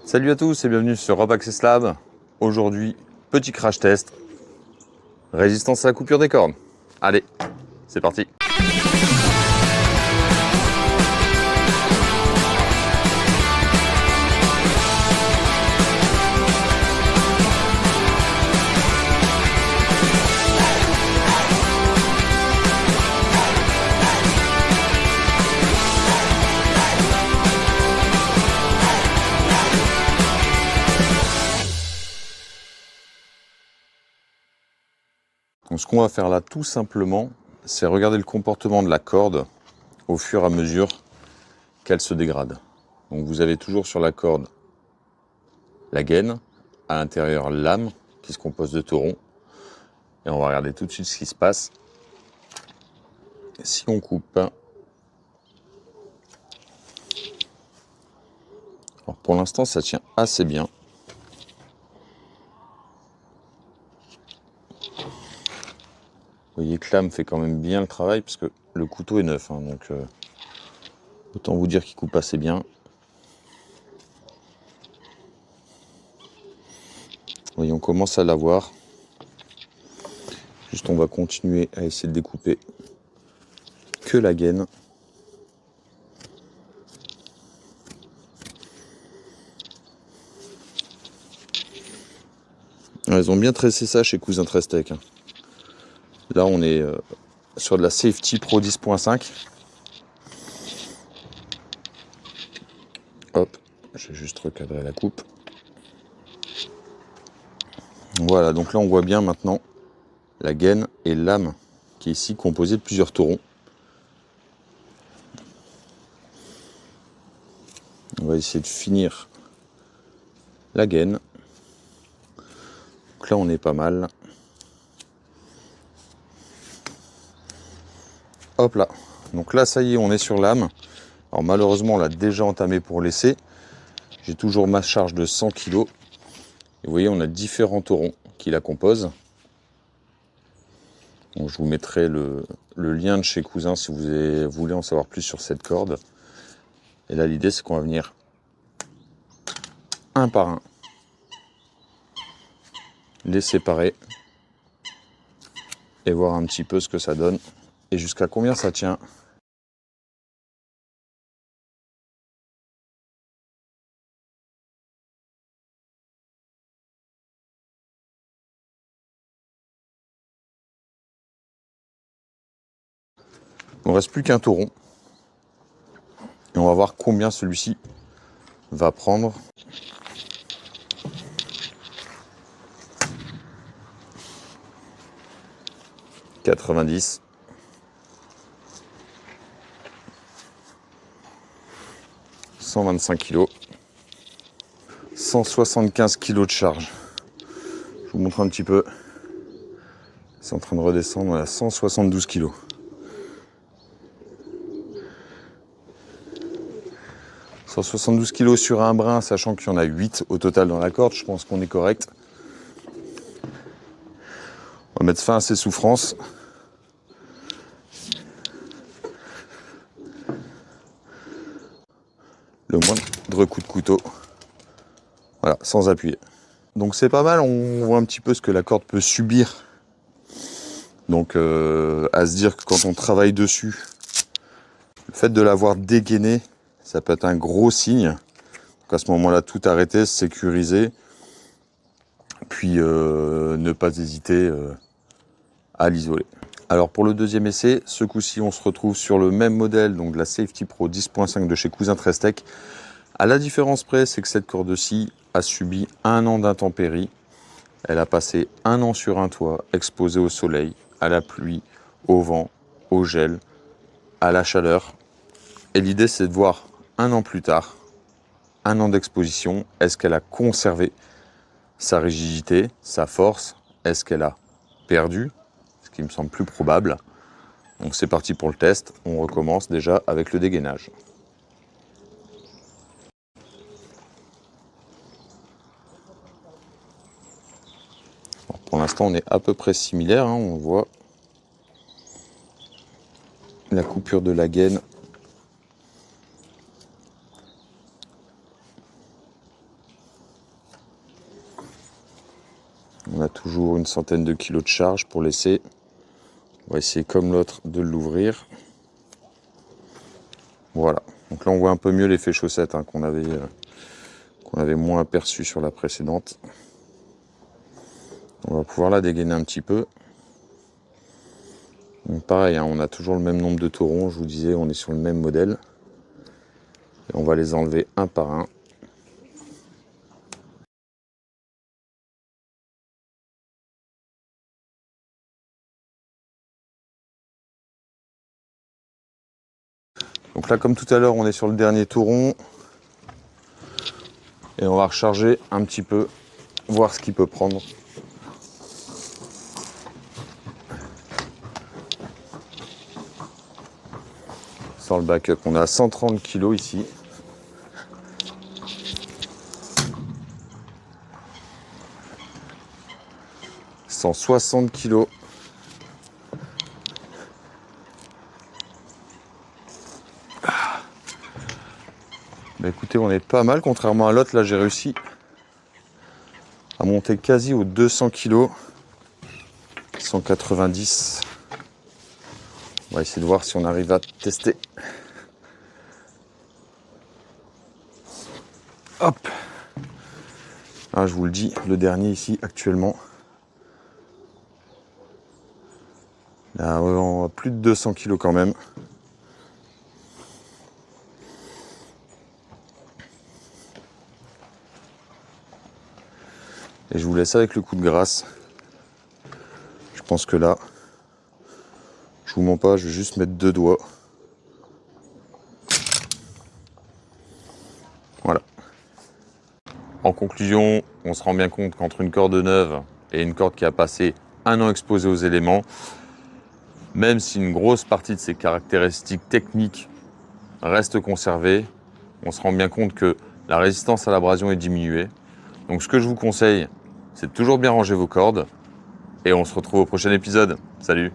Salut à tous et bienvenue sur Rob Access Lab. Aujourd'hui, petit crash test, résistance à la coupure des cordes. Allez, c'est parti. Donc ce qu'on va faire là tout simplement, c'est regarder le comportement de la corde au fur et à mesure qu'elle se dégrade. Donc vous avez toujours sur la corde la gaine, à l'intérieur l'âme qui se compose de torons. Et on va regarder tout de suite ce qui se passe. Si on coupe, alors pour l'instant ça tient assez bien. Vous voyez que l'âme fait quand même bien le travail parce que le couteau est neuf, donc autant vous dire qu'il coupe assez bien. Vous voyez, on commence à l'avoir. Juste on va continuer à essayer de découper que la gaine. Elles ont bien tressé ça chez Cousin Trestec. Là on est sur de la Safety Pro 10.5. Hop, je vais juste recadrer la coupe. Voilà, donc là on voit bien maintenant la gaine et l'âme qui est ici composée de plusieurs torons. On va essayer de finir la gaine. Donc là on est pas mal. Hop là, donc là ça y est, on est sur l'âme. Alors malheureusement on l'a déjà entamé pour l'essai. J'ai toujours ma charge de 100 kg. Et vous voyez, on a différents torons qui la composent. Donc, je vous mettrai le lien de chez Cousin si vous voulez en savoir plus sur cette corde. Et là, l'idée, c'est qu'on va venir un par un, les séparer et voir un petit peu ce que ça donne et jusqu'à combien ça tient. Il ne reste plus qu'un toron. Et on va voir combien celui-ci va prendre. « 90. 125 kg. 175 kg de charge. Je vous montre un petit peu. C'est en train de redescendre à 172 kg. 172 kg sur un brin, sachant qu'il y en a 8 au total dans la corde, je pense qu'on est correct. On va mettre fin à ces souffrances. Le moindre coup de couteau. Voilà, sans appuyer. Donc c'est pas mal, on voit un petit peu ce que la corde peut subir. Donc à se dire que quand on travaille dessus, le fait de l'avoir dégainée, ça peut être un gros signe. Donc à ce moment-là, tout arrêter, se sécuriser. Puis ne pas hésiter à l'isoler. Alors pour le deuxième essai, ce coup-ci on se retrouve sur le même modèle, donc de la Safety Pro 10.5 de chez Cousin Trestec. À la différence près, c'est que cette corde-ci a subi 1 an d'intempéries. Elle a passé 1 an sur un toit, exposée au soleil, à la pluie, au vent, au gel, à la chaleur. Et l'idée c'est de voir 1 an plus tard, 1 an d'exposition, est-ce qu'elle a conservé sa rigidité, sa force, est-ce qu'elle a perdu, ce qui me semble plus probable. Donc c'est parti pour le test, on recommence déjà avec le dégainage. Alors pour l'instant on est à peu près similaire, on voit la coupure de la gaine. On a toujours une centaine de kilos de charge pour laisser. On va essayer comme l'autre de l'ouvrir. Voilà. Donc là on voit un peu mieux l'effet chaussette qu'on avait moins aperçu sur la précédente. On va pouvoir la dégainer un petit peu. Donc pareil, on a toujours le même nombre de taurons. Je vous disais, on est sur le même modèle. Et on va les enlever un par un. Donc là, comme tout à l'heure, on est sur le dernier tauron. Et on va recharger un petit peu, voir ce qu'il peut prendre. Sans le backup, on a 130 kg ici. « 160 kg. Bah écoutez, on est pas mal, contrairement à l'autre, là j'ai réussi à monter quasi aux 200 kg. 190. On va essayer de voir si on arrive à tester. Hop. Ah, je vous le dis, le dernier ici actuellement. Là, on a plus de 200 kg quand même. Et je vous laisse avec le coup de grâce. Je pense que là, je vous mens pas, je vais juste mettre 2 doigts. Voilà. En conclusion, on se rend bien compte qu'entre une corde neuve et une corde qui a passé 1 an exposée aux éléments, même si une grosse partie de ses caractéristiques techniques reste conservée, on se rend bien compte que la résistance à l'abrasion est diminuée. Donc ce que je vous conseille, c'est de toujours bien ranger vos cordes. Et on se retrouve au prochain épisode. Salut!